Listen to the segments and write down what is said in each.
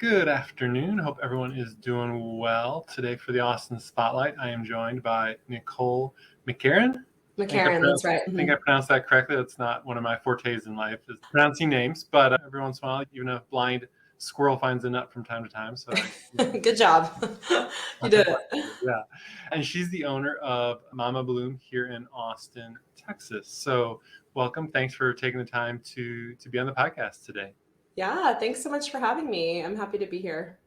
Good afternoon. Hope everyone is doing well. Today for the Austin Spotlight, I am joined by Nicole McCharen. McCharen, that's right. I think I pronounced that correctly. That's not one of my fortes in life, is pronouncing names, but every once in a while, even a blind squirrel finds a nut from time to time. So Good job. You did it. Yeah. And she's the owner of Mama Bloom here in Austin, Texas. So welcome. Thanks for taking the time to be on the podcast today. Yeah, thanks so much for having me. I'm happy to be here.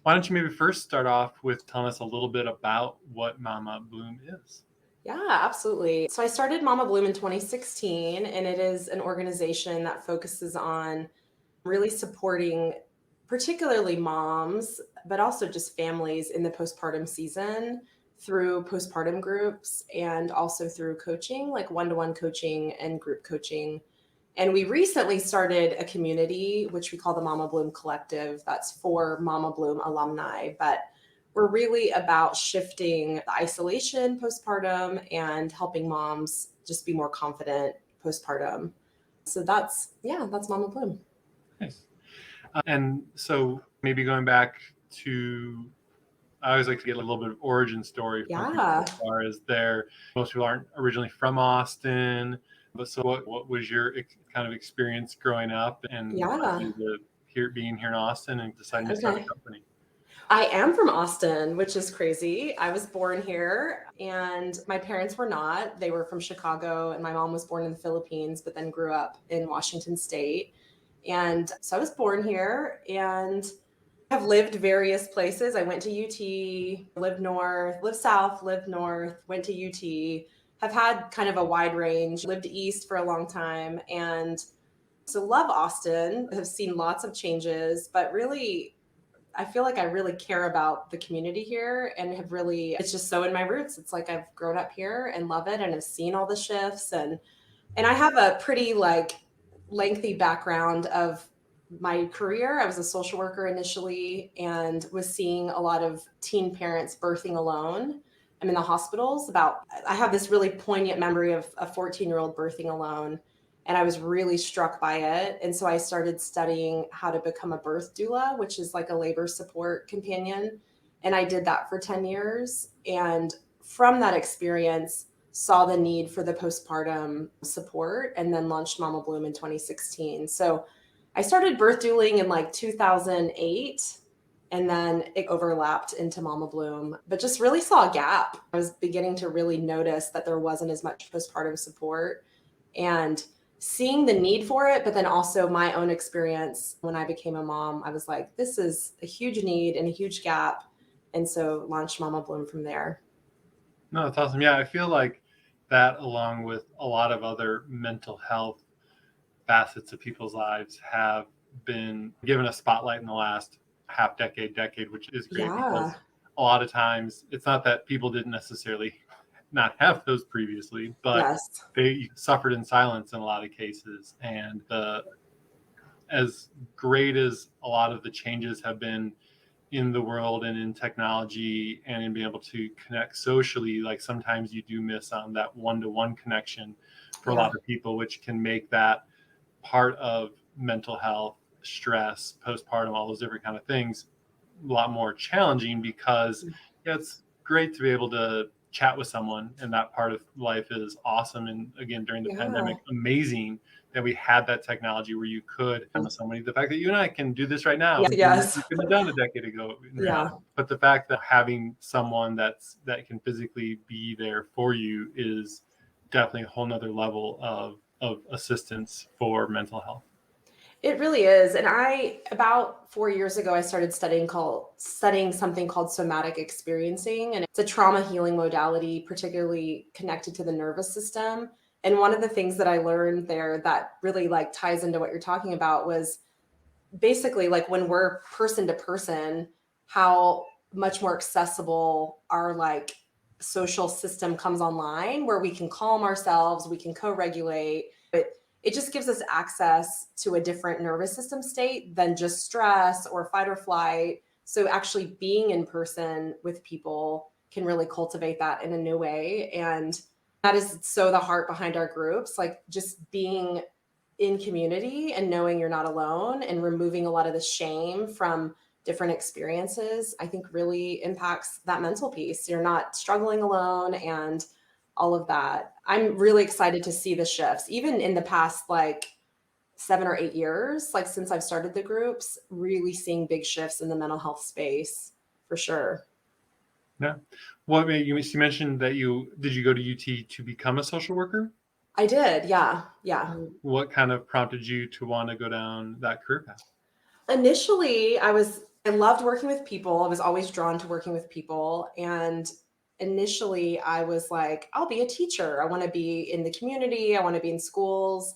Why don't you maybe first start off with telling us a little bit about what Mama Bloom is? Yeah, absolutely. So I started Mama Bloom in 2016, and it is an organization that focuses on really supporting particularly moms, but also just families in the postpartum season through postpartum groups and also through coaching, like one-to-one coaching and group coaching. And we recently started a community, which we call the Mama Bloom Collective. That's for Mama Bloom alumni. But we're really about shifting the isolation postpartum and helping moms just be more confident postpartum. So that's Mama Bloom. Nice. And so maybe going back to, I always like to get a little bit of origin story from people as far as most people aren't originally from Austin. But so what was your kind of experience growing up and being here in Austin and deciding to start a company? I am from Austin, which is crazy. I was born here and my parents were not. They were from Chicago and my mom was born in the Philippines, but then grew up in Washington State. And so I was born here and have lived various places. I went to UT, lived north, lived south, lived north, went to UT, have had kind of a wide range, lived east for a long time. And so love Austin, have seen lots of changes, but really, I feel like I really care about the community here and it's just so in my roots. It's like I've grown up here and love it and have seen all the shifts. And I have a pretty lengthy background of my career. I was a social worker initially and was seeing a lot of teen parents birthing alone. I'm in the hospitals. I have this really poignant memory of a 14-year-old birthing alone. And I was really struck by it. And so I started studying how to become a birth doula, which is like a labor support companion. And I did that for 10 years. And from that experience, saw the need for the postpartum support and then launched Mama Bloom in 2016. So I started birth dueling in 2008. And then it overlapped into Mama Bloom, but just really saw a gap. I was beginning to really notice that there wasn't as much postpartum support and seeing the need for it, but then also my own experience when I became a mom, I was like, this is a huge need and a huge gap. And so launched Mama Bloom from there. No, that's awesome. Yeah, I feel like that along with a lot of other mental health facets of people's lives have been given a spotlight in the last half decade, which is great because a lot of times it's not that people didn't necessarily not have those previously, but they suffered in silence in a lot of cases. And as great as a lot of the changes have been in the world and in technology and in being able to connect socially, sometimes you do miss on that one-to-one connection for a lot of people, which can make that part of mental health, stress, postpartum, all those different kind of things a lot more challenging because it's great to be able to chat with someone, and that part of life is awesome. And again, during the pandemic, amazing that we had that technology where you could with somebody. The fact that you and I can do this right now, you couldn't have done a decade ago. But the fact that having someone that can physically be there for you is definitely a whole nother level of assistance for mental health. It really is. And about 4 years ago, I started studying something called somatic experiencing. And it's a trauma healing modality, particularly connected to the nervous system. And one of the things that I learned there that really ties into what you're talking about was basically when we're person to person, how much more accessible our social system comes online where we can calm ourselves, we can co-regulate. But it just gives us access to a different nervous system state than just stress or fight or flight. So actually being in person with people can really cultivate that in a new way. And that is so the heart behind our groups, just being in community and knowing you're not alone and removing a lot of the shame from different experiences, I think really impacts that mental piece. You're not struggling alone and all of that. I'm really excited to see the shifts, even in the past, like 7 or 8 years, like since I've started the groups, really seeing big shifts in the mental health space for sure. Yeah. What made you mentioned that did you go to UT to become a social worker? I did. Yeah. Yeah. What kind of prompted you to want to go down that career path? Initially, I loved working with people. I was always drawn to working with people. And initially, I was like, I'll be a teacher. I want to be in the community. I want to be in schools.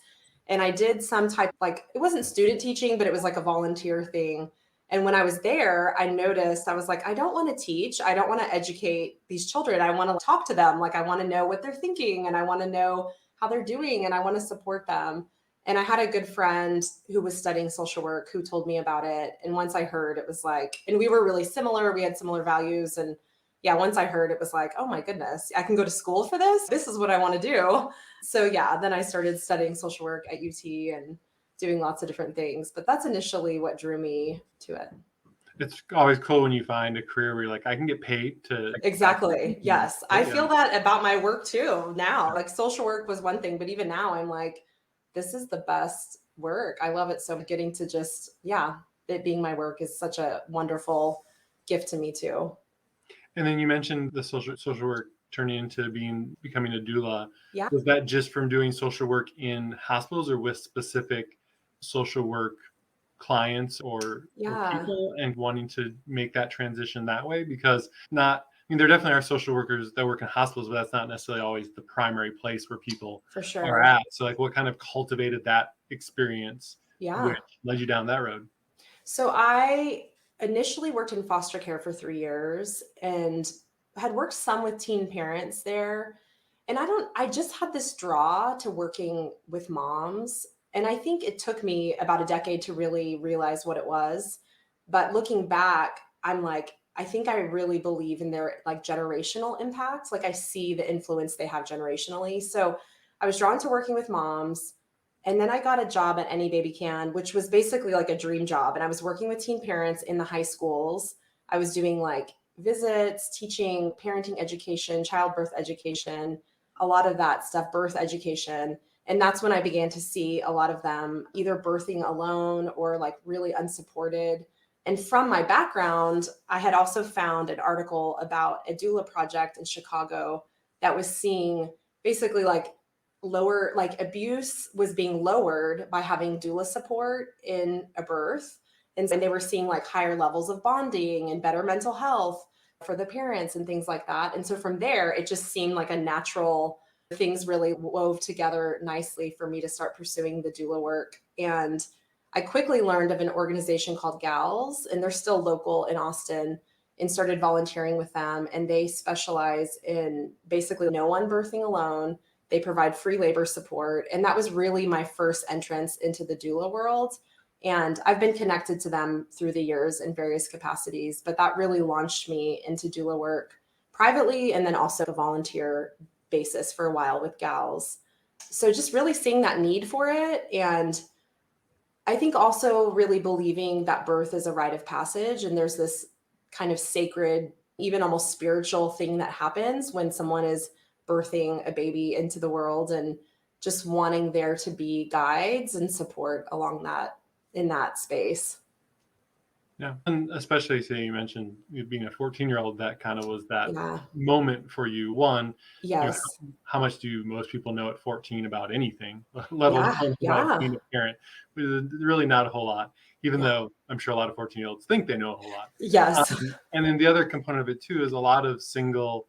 And I did some type, like, it wasn't student teaching, but it was like a volunteer thing. And when I was there, I noticed, I was like, I don't want to teach. I don't want to educate these children. I want to talk to them. Like, I want to know what they're thinking and I want to know how they're doing and I want to support them. And I had a good friend who was studying social work who told me about it. And once I heard, it was like, and we were really similar. We had similar values. And yeah, once I heard, it was like, oh my goodness, I can go to school for this. This is what I want to do. So yeah, then I started studying social work at UT and doing lots of different things. But that's initially what drew me to it. It's always cool when you find a career where you're like, I can get paid to Exactly. Yes. I yeah. feel that about my work too now. Like social work was one thing, but even now I'm like, this is the best work. I love it. So getting to just, yeah, it being my work is such a wonderful gift to me too. And then you mentioned the social work turning into becoming a doula. Yeah. Was that just from doing social work in hospitals or with specific social work clients or Yeah. people and wanting to make that transition that way? Because there definitely are social workers that work in hospitals, but that's not necessarily always the primary place where people For are sure. at. So like what kind of cultivated that experience, which Yeah. led you down that road? So I initially worked in foster care for 3 years and had worked some with teen parents there. And I just had this draw to working with moms. And I think it took me about a decade to really realize what it was. But looking back, I'm like, I think I really believe in their like generational impact. Like I see the influence they have generationally. So I was drawn to working with moms. And then I got a job at Any Baby Can, which was basically like a dream job. And I was working with teen parents in the high schools. I was doing like visits, teaching parenting education, childbirth education, a lot of that stuff, birth education. And that's when I began to see a lot of them either birthing alone or like really unsupported. And from my background, I had also found an article about a doula project in Chicago that was seeing basically like lower, like abuse was being lowered by having doula support in a birth. And they were seeing like higher levels of bonding and better mental health for the parents and things like that. And so from there, it just seemed like a natural, things really wove together nicely for me to start pursuing the doula work. And I quickly learned of an organization called GALS, and they're still local in Austin, and started volunteering with them. And they specialize in basically no one birthing alone. They provide free labor support. And that was really my first entrance into the doula world. And I've been connected to them through the years in various capacities, but that really launched me into doula work privately and then also a volunteer basis for a while with GALS. So just really seeing that need for it. And I think also really believing that birth is a rite of passage and there's this kind of sacred, even almost spiritual thing that happens when someone is birthing a baby into the world, and just wanting there to be guides and support along that in that space. Yeah. And especially say you mentioned you being a 14-year-old, that kind of was that Yeah. moment for you. One, Yes. how much do most people know at 14 about anything, let Yeah. alone about Yeah. being a parent? Really not a whole lot, even Yeah. though I'm sure a lot of 14-year-olds think they know a whole lot. Yes. And then the other component of it too is a lot of single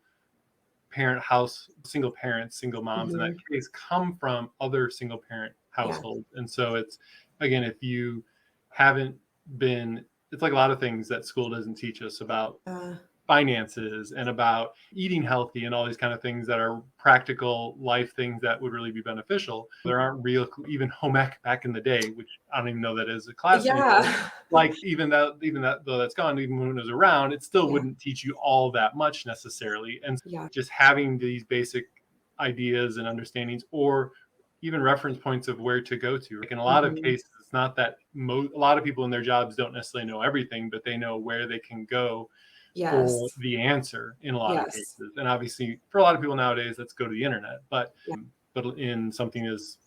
parents, single moms in that Mhm. case come from other single parent Yeah. households. And so it's, again, if you haven't been, it's like a lot of things that school doesn't teach us about Uh, finances and about eating healthy and all these kind of things that are practical life things that would really be beneficial. There aren't real, even home ec back in the day, which I don't even know that is a class anymore. yeah. Like even that though that's gone, even when it was around, it still Yeah. wouldn't teach you all that much necessarily. And Yeah. just having these basic ideas and understandings, or even reference points of where to go to. Like in a lot of Mhm. cases, it's not that a lot of people in their jobs don't necessarily know everything, but they know where they can go for Yes. the answer in a lot of Yes. cases. And obviously, for a lot of people nowadays, let's go to the internet. Yeah. But in something as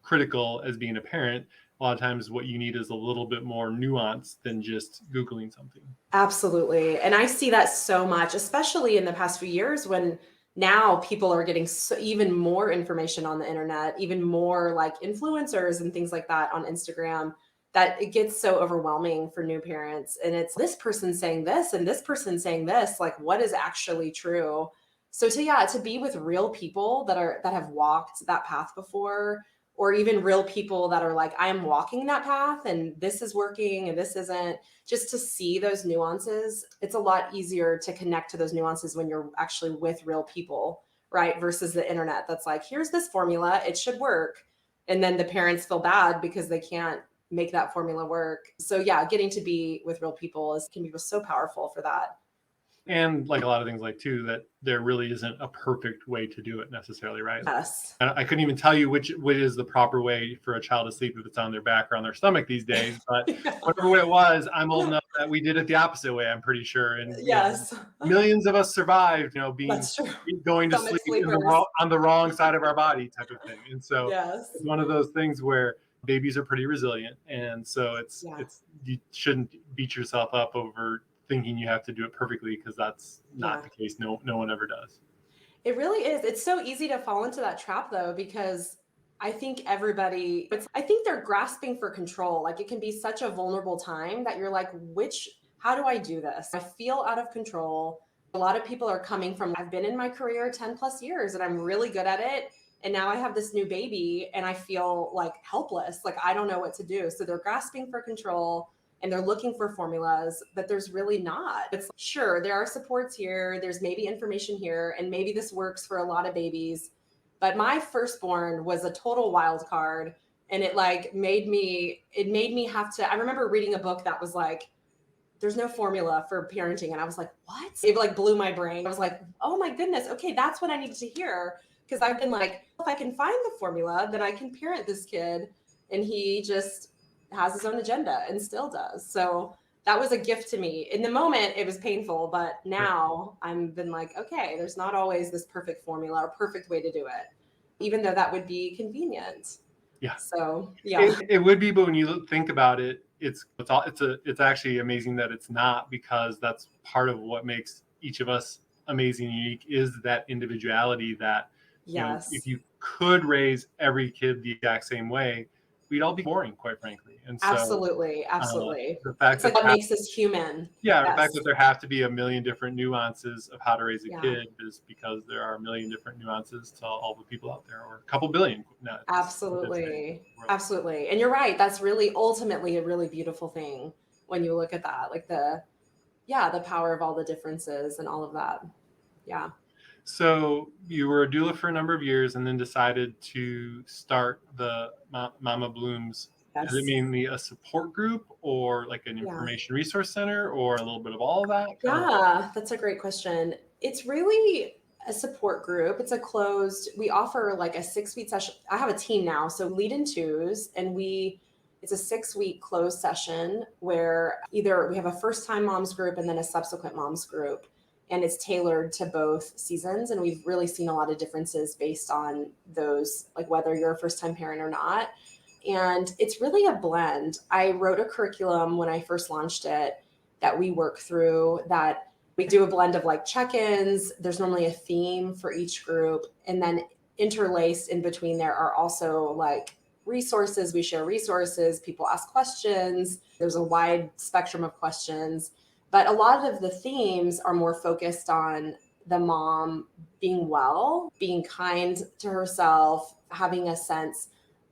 critical as being a parent, a lot of times what you need is a little bit more nuance than just Googling something. Absolutely. And I see that so much, especially in the past few years when now people are getting even more information on the internet, even more like influencers and things like that on Instagram, that it gets so overwhelming for new parents. And it's this person saying this and this person saying this, like what is actually true? So to be with real people that have walked that path before, or even real people that are like, I am walking that path and this is working and this isn't, just to see those nuances, it's a lot easier to connect to those nuances when you're actually with real people, right? Versus the internet that's like, here's this formula, it should work. And then the parents feel bad because they can't make that formula work. So yeah, getting to be with real people can be so powerful for that. And like a lot of things like too, that there really isn't a perfect way to do it necessarily, right? Yes. I couldn't even tell you which is the proper way for a child to sleep if it's on their back or on their stomach these days. But Yeah. whatever way it was, I'm old enough that we did it the opposite way, I'm pretty sure. And Yes. millions of us survived, being That's true. going to Stomach sleep sleepers. on the wrong side of our body type of thing. And so Yes. it's one of those things where babies are pretty resilient, and so Yeah. it's you shouldn't beat yourself up over thinking you have to do it perfectly, because that's not Yeah. the case. No one ever does. It really is. It's so easy to fall into that trap though, because I think they're grasping for control. Like it can be such a vulnerable time that you're like, how do I do this? I feel out of control. A lot of people are coming from, I've been in my career 10 plus years and I'm really good at it. And now I have this new baby and I feel like helpless. Like I don't know what to do. So they're grasping for control and they're looking for formulas, but there's really not. It's like, sure, there are supports here, there's maybe information here, and maybe this works for a lot of babies. But my firstborn was a total wild card. And it made me have to. I remember reading a book that was like, there's no formula for parenting. And I was like, what? It like blew my brain. I was like, oh my goodness, okay, that's what I needed to hear. Because I've been like, if I can find the formula, then I can parent this kid. And he just has his own agenda and still does. So that was a gift to me. In the moment, it was painful, but Right. now I'm been like, okay, there's not always this perfect formula or perfect way to do it, even though that would be convenient. Yeah. So yeah. It would be, but when you think about it, it's actually amazing that it's not, because that's part of what makes each of us amazing and unique, is that individuality that, if Yes. you could raise every kid the exact same way, we'd all be boring, quite frankly. And so Absolutely. uh, Absolutely. the fact It's like that what makes us human. the fact Yes. that there have to be a million different nuances of how to raise a Yeah. kid is because there are a million different nuances to all the people out there, or a couple billion now at this day in Absolutely. the world. Absolutely. And you're right. That's really ultimately a really beautiful thing when you look at that. Like the power of all the differences and all of that. Yeah. So you were a doula for a number of years and then decided to start the Mama Blooms. Is it Yes. mainly a support group, or like an Yeah. information resource center, or a little bit of all of that? Kind of. Yeah, that's a great question. It's really a support group. We offer like a 6 week session. I have a team now, so lead in twos, and it's a 6 week closed session where either we have a first time moms group and then a subsequent moms group. And it's tailored to both seasons. And we've really seen a lot of differences based on those, like whether you're a first time parent or not. And it's really a blend. I wrote a curriculum when I first launched it that we work through, that we do a blend of like check-ins. There's normally a theme for each group. And then interlaced in between there are also like resources. We share resources, people ask questions. There's a wide spectrum of questions. But a lot of the themes are more focused on the mom being well, being kind to herself, having a sense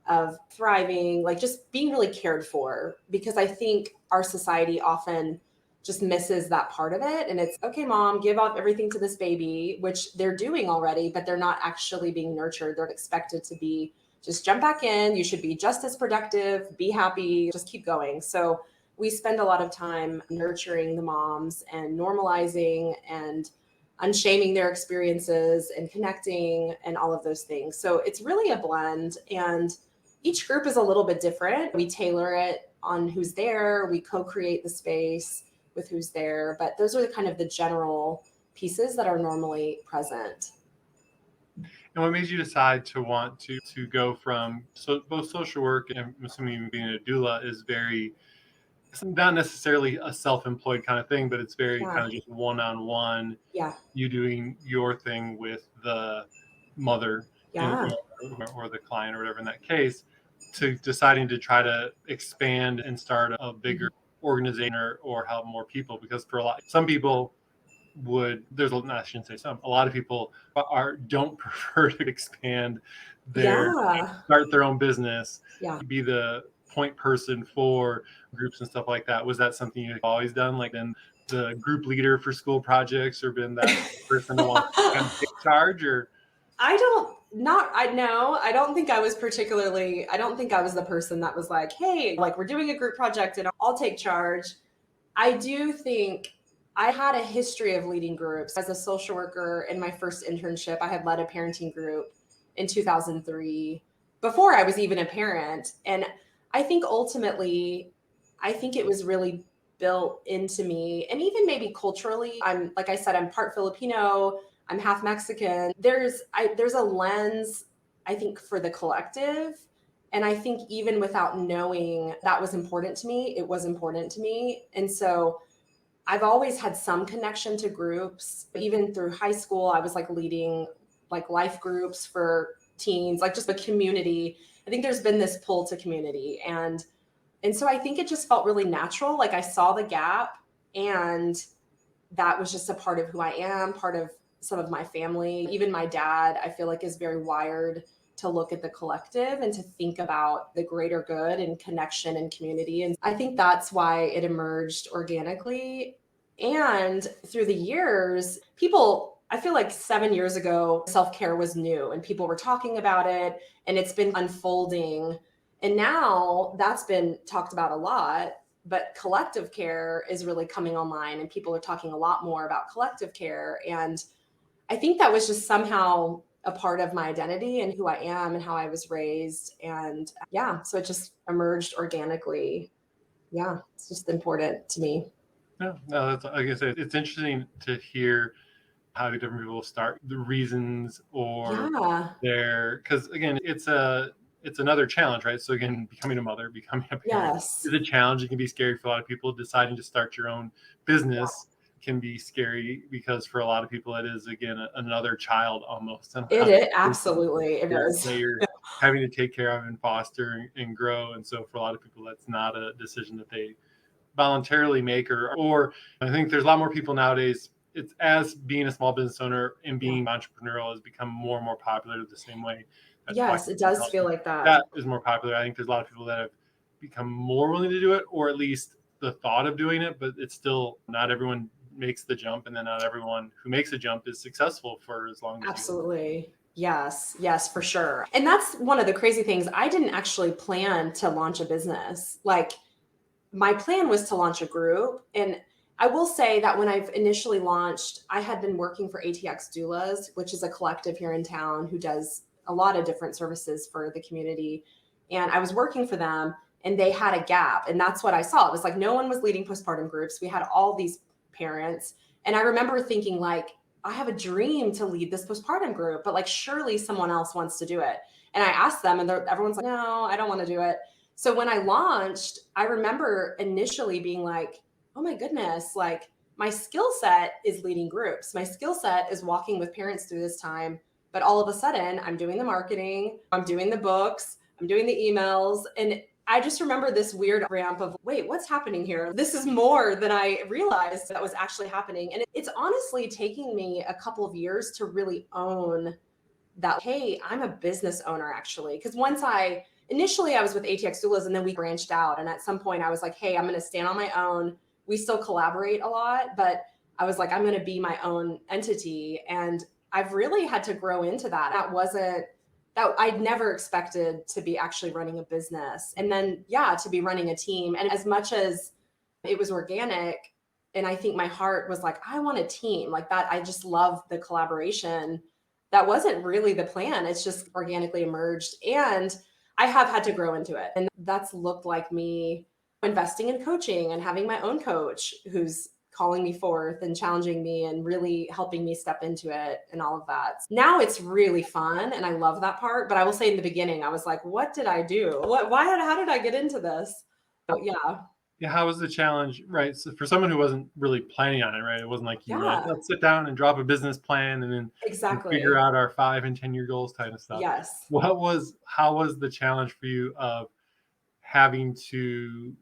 of thriving, like just being really cared for. Because I think our society often just misses that part of it. And it's okay, mom, give up everything to this baby, which they're doing already, but they're not actually being nurtured. They're expected to be just jump back in. You should be just as productive, be happy, just keep going. So we spend a lot of time nurturing the moms and normalizing and unshaming their experiences and connecting and all of those things. So it's really a blend, and each group is a little bit different. We tailor it on who's there. We co-create the space with who's there, but those are the kind of the general pieces that are normally present. And what made you decide to want to go from both social work and I'm assuming even being a doula is very, it's not necessarily a self-employed kind of thing, but it's very Yeah. kind of just one-on-one, Yeah. you doing your thing with the mother Yeah. or the client or whatever in that case, to deciding to try to expand and start a bigger organization or help more people. Because for some people I shouldn't say some, a lot of people don't prefer to expand Yeah. start their own business, Yeah. be the point person for groups and stuff like that. Was that something you've always done, like been the group leader for school projects or been that person that wants to kind of take charge? Or I don't think I was particularly, I don't think I was the person that was like, hey, like we're doing a group project and I'll take charge. I do think I had a history of leading groups. As a social worker in my first internship, I had led a parenting group in 2003 before I was even a parent. And I think ultimately, I think it was really built into me. And even maybe culturally, like I said, I'm part Filipino, I'm half Mexican. There's a lens, I think, for the collective. And I think even without knowing that was important to me, it was important to me. And so I've always had some connection to groups. Even through high school, I was like leading like life groups for teens, like just a community. I think there's been this pull to community. And so I think it just felt really natural. Like I saw the gap, and that was just a part of who I am, part of some of my family. Even my dad, I feel like, is very wired to look at the collective and to think about the greater good and connection and community. And I think that's why it emerged organically. And through the years, I feel like 7 years ago, self-care was new and people were talking about it, and it's been unfolding. And now that's been talked about a lot, but collective care is really coming online, and people are talking a lot more about collective care. And I think that was just somehow a part of my identity and who I am and how I was raised. And yeah, so it just emerged organically. Yeah, it's just important to me. no, that's, like I said, it's interesting to hear how different people start, the reasons or Yeah. because again, it's another challenge, right? So again, becoming a mother, becoming a parent Yes. is a challenge. It can be scary for a lot of people. Deciding to start your own business can be scary because for a lot of people it is, again, another child almost. And Absolutely it is. that you're having to take care of and foster and grow. And so for a lot of people, that's not a decision that they voluntarily make, or I think there's a lot more people nowadays. It's as being a small business owner and being entrepreneurial has become more and more popular the same way that Yes, it does feel like that that. is more popular. I think there's a lot of people that have become more willing to do it, or at least the thought of doing it, but it's still not everyone makes the jump, and then not everyone who makes a jump is successful for as long as Absolutely. Yes, yes, for sure. And that's one of the crazy things. I didn't actually plan to launch a business. Like my plan was to launch a group. And I will say that when I've initially launched, I had been working for ATX Doulas, which is a collective here in town who does a lot of different services for the community. And I was working for them, and they had a gap. And that's what I saw. It was like no one was leading postpartum groups. We had all these parents. And I remember thinking, like, I have a dream to lead this postpartum group, but like surely someone else wants to do it. And I asked them, and everyone's like, no, I don't want to do it. So when I launched, I remember initially being like, oh my goodness, like my skill set is leading groups. My skill set is walking with parents through this time. But all of a sudden, I'm doing the marketing, I'm doing the books, I'm doing the emails. And I just remember this weird ramp of, wait, what's happening here? This is more than I realized that was actually happening. And it's honestly taking me a couple of years to really own that, hey, I'm a business owner actually. Because initially I was with ATX Doulas, and then we branched out. And at some point I was like, hey, I'm going to stand on my own. We still collaborate a lot, but I was like, I'm going to be my own entity. And I've really had to grow into that. That I'd never expected to be actually running a business. And then, yeah, to be running a team. And as much as it was organic, And I think my heart was like, I want a team like that. I just love the collaboration. That wasn't really the plan. It's just organically emerged. And I have had to grow into it. And that's looked like me investing in coaching and having my own coach who's calling me forth and challenging me and really helping me step into it and all of that. Now it's really fun and I love that part. But I will say in the beginning, I was like, what did I do? How did I get into this? So, yeah. Yeah, how was the challenge, right? So for someone who wasn't really planning on it, right? It wasn't like you were like, Yeah, let's sit down and drop a business plan and then figure exactly. out our 5 and 10 year goals kind of stuff. Yes. How was the challenge for you of having to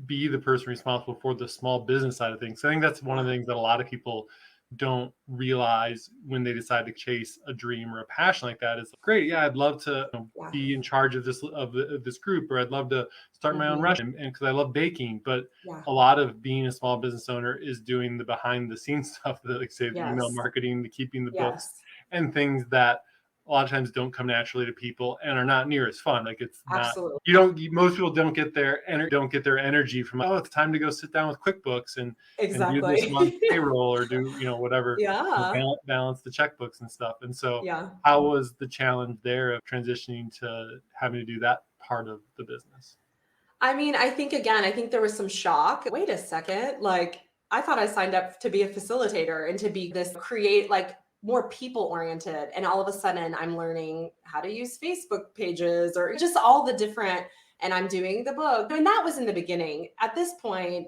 be the person responsible for the small business side of things? I think that's one of the Yeah. things that a lot of people don't realize when they decide to chase a dream or a passion like that. Is great. Yeah, I'd love to Yeah. be in charge of this group, or I'd love to start my own Mhm. restaurant, and because I love baking. But Yeah. a lot of being a small business owner is doing the behind the scenes stuff, that like say the email Yes. marketing, the keeping the books, Yes. and things that a lot of times don't come naturally to people and are not near as fun. Like it's not, Absolutely. most people don't get their energy from, oh, it's time to go sit down with QuickBooks and do this Exactly. month payroll, or do whatever, Yeah. balance the checkbooks and stuff. And so Yeah. how was the challenge there of transitioning to having to do that part of the business? I mean, I think again, I think there was some shock. Wait a second. Like, I thought I signed up to be a facilitator and to be this create like more people oriented. And all of a sudden I'm learning how to use Facebook pages or just all the different, and I'm doing the book. And that was in the beginning. At this point,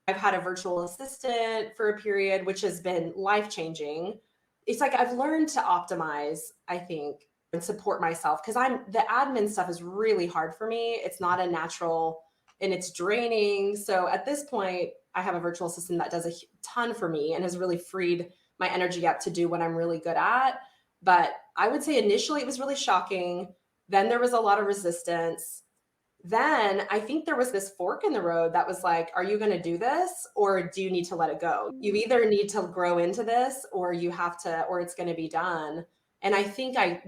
I've had a virtual assistant for a period, which has been life changing. It's like I've learned to optimize, I think, and support myself because the admin stuff is really hard for me. It's not a natural and it's draining. So at this point, I have a virtual assistant that does a ton for me and has really freed my energy up to do what I'm really good at. But I would say initially it was really shocking. Then there was a lot of resistance. Then I think there was this fork in the road that was like, are you going to do this or do you need to let it go? You either need to grow into this or you have to, or it's going to be done. And I think I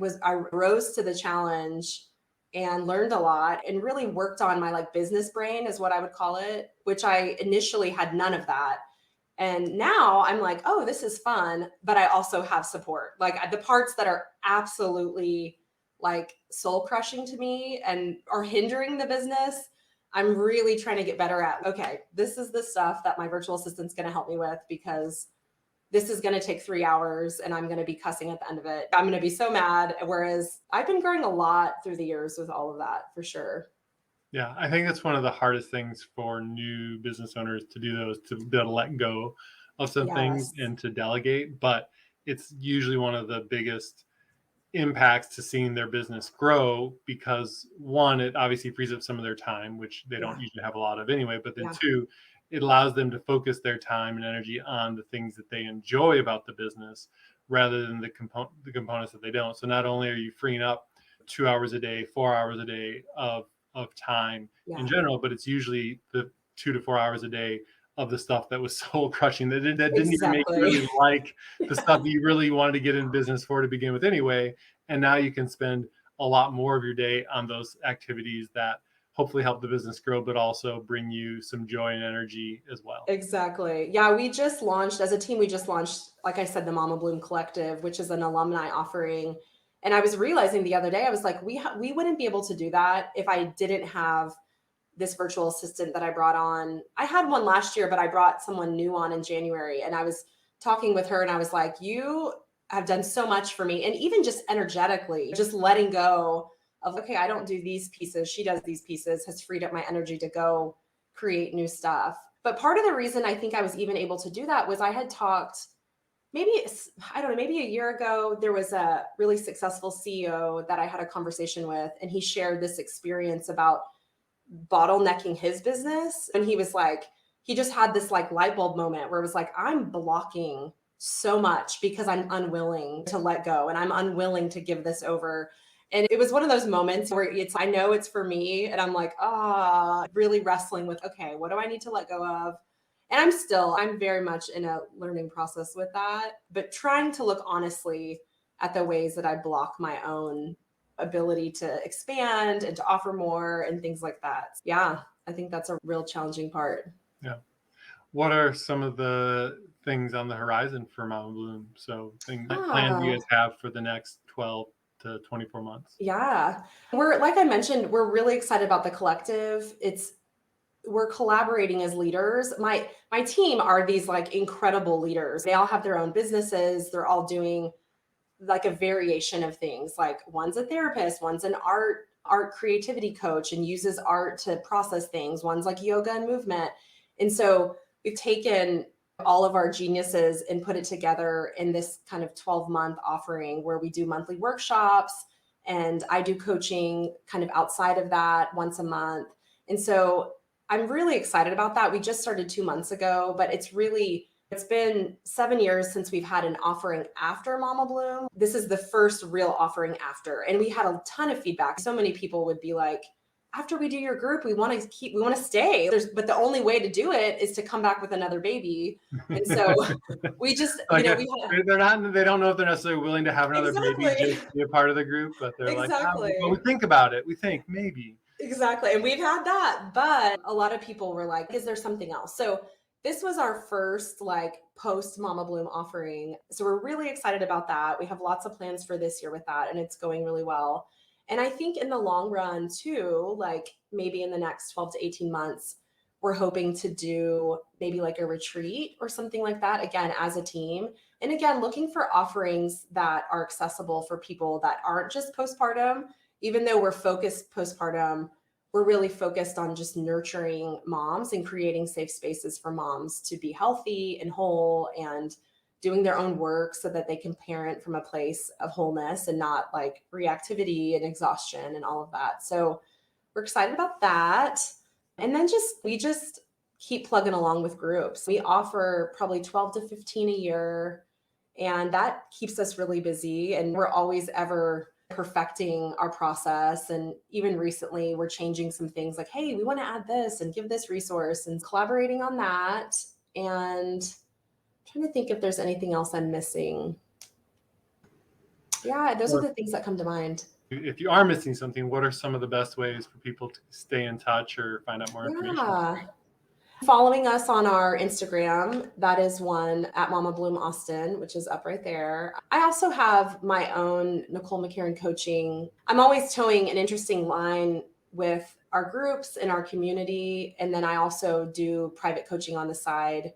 rose to the challenge and learned a lot and really worked on my like business brain is what I would call it, which I initially had none of that. And now I'm like, oh, this is fun, but I also have support. Like the parts that are absolutely like soul crushing to me and are hindering the business, I'm really trying to get better at. Okay, this is the stuff that my virtual assistant's going to help me with because this is going to take 3 hours and I'm going to be cussing at the end of it. I'm going to be so mad. Whereas I've been growing a lot through the years with all of that for sure. Yeah, I think that's one of the hardest things for new business owners to do, though, is to be able to let go of some things Yes. and to delegate. But it's usually one of the biggest impacts to seeing their business grow, because one, it obviously frees up some of their time, which they don't Yeah. usually have a lot of anyway. But then Yeah. two, it allows them to focus their time and energy on the things that they enjoy about the business rather than the components that they don't. So not only are you freeing up 2 hours a day, 4 hours a day of time in Yeah. general, but it's usually the 2 to 4 hours a day of the stuff that was soul crushing, that didn't even make you Exactly. really like the stuff Yeah. that you really wanted to get in business for to begin with anyway. And now you can spend a lot more of your day on those activities that hopefully help the business grow, but also bring you some joy and energy as well. Exactly. Yeah, we just launched as a team, we just launched, like I said, the Mama Bloom Collective, which is an alumni offering. And I was realizing the other day, I was like, we wouldn't be able to do that if I didn't have this virtual assistant that I brought on. I had one last year, but I brought someone new on in January. And I was talking with her and I was like, you have done so much for me. And even just energetically, just letting go of, okay, I don't do these pieces. She does these pieces has freed up my energy to go create new stuff. But part of the reason I think I was even able to do that was I had talked maybe, I don't know, maybe a year ago, there was a really successful CEO that I had a conversation with, and he shared this experience about bottlenecking his business. And he was like, he just had this like light bulb moment where it was like, I'm blocking so much because I'm unwilling to let go and I'm unwilling to give this over. And it was one of those moments where I know it's for me. And I'm like, really wrestling with, okay, what do I need to let go of? And I'm very much in a learning process with that, but trying to look honestly at the ways that I block my own ability to expand and to offer more and things like that. Yeah, I think that's a real challenging part. Yeah. What are some of the things on the horizon for Mama Bloom? So plans you Yeah. guys have for the next 12 to 24 months? Yeah. We're like I mentioned, we're really excited about the collective. We're collaborating as leaders. My team are these like incredible leaders. They all have their own businesses. They're all doing like a variation of things. Like one's a therapist, one's an art creativity coach and uses art to process things. One's like yoga and movement. And so we've taken all of our geniuses and put it together in this kind of 12-month offering where we do monthly workshops and I do coaching kind of outside of that once a month. And so I'm really excited about that. We just started 2 months ago, but it's been 7 years since we've had an offering after Mama Bloom. This is the first real offering after. And we had a ton of feedback. So many people would be like, after we do your group, we want to stay. But the only way to do it is to come back with another baby. And so we just, Like they don't know if they're necessarily willing to have another baby exactly, just to be a part of the group, but they're like, exactly. but we think about it. We think maybe. Exactly. And we've had that, but a lot of people were like, is there something else? So this was our first like post Mama Bloom offering. So we're really excited about that. We have lots of plans for this year with that and it's going really well. And I think in the long run too, like maybe in the next 12 to 18 months, we're hoping to do maybe like a retreat or something like that, again, as a team. And again, looking for offerings that are accessible for people that aren't just postpartum. Even though we're focused postpartum, we're really focused on just nurturing moms and creating safe spaces for moms to be healthy and whole and doing their own work so that they can parent from a place of wholeness and not like reactivity and exhaustion and all of that. So we're excited about that. And then we just keep plugging along with groups. We offer probably 12 to 15 a year, and that keeps us really busy. And we're always ever perfecting our process. And even recently, we're changing some things like, hey, we want to add this and give this resource and collaborating on that. And I'm trying to think if there's anything else I'm missing. Yeah, those are the things that come to mind. If you are missing something, what are some of the best ways for people to stay in touch or find out more information? Yeah. Following us on our Instagram, that is one at Mama Bloom Austin, which is up right there. I also have my own Nicole McCharen coaching. I'm always towing an interesting line with our groups in our community. And then I also do private coaching on the side.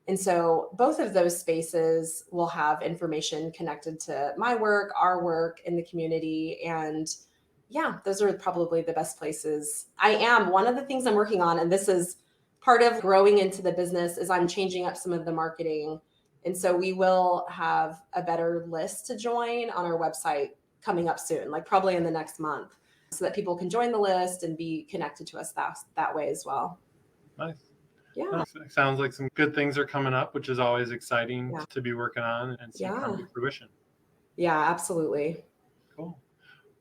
And so both of those spaces will have information connected to my work, our work in the community. And yeah, those are probably the best places. One of the things I'm working on, and this is part of growing into the business, is I'm changing up some of the marketing. And so we will have a better list to join on our website coming up soon, like probably in the next month, so that people can join the list and be connected to us that way as well. Nice. Yeah. Sounds like some good things are coming up, which is always exciting Yeah. to be working on and see come to fruition. Yeah, absolutely. Cool.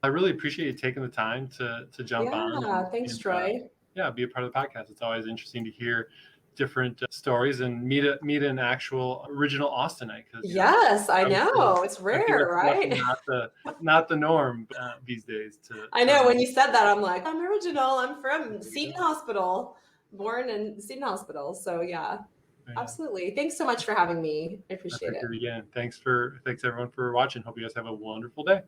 I really appreciate you taking the time to jump on. Yeah, thanks, Troy. Be a part of the podcast. It's always interesting to hear different stories and meet an actual original Austinite. Yes, I know. It's rare, right? Not the norm these days. I know. When you said that, I'm like, I'm original. I'm from Seton Hospital, born in Seton Hospital. So yeah, absolutely. Thanks so much for having me. I appreciate it. Again, thanks everyone for watching. Hope you guys have a wonderful day.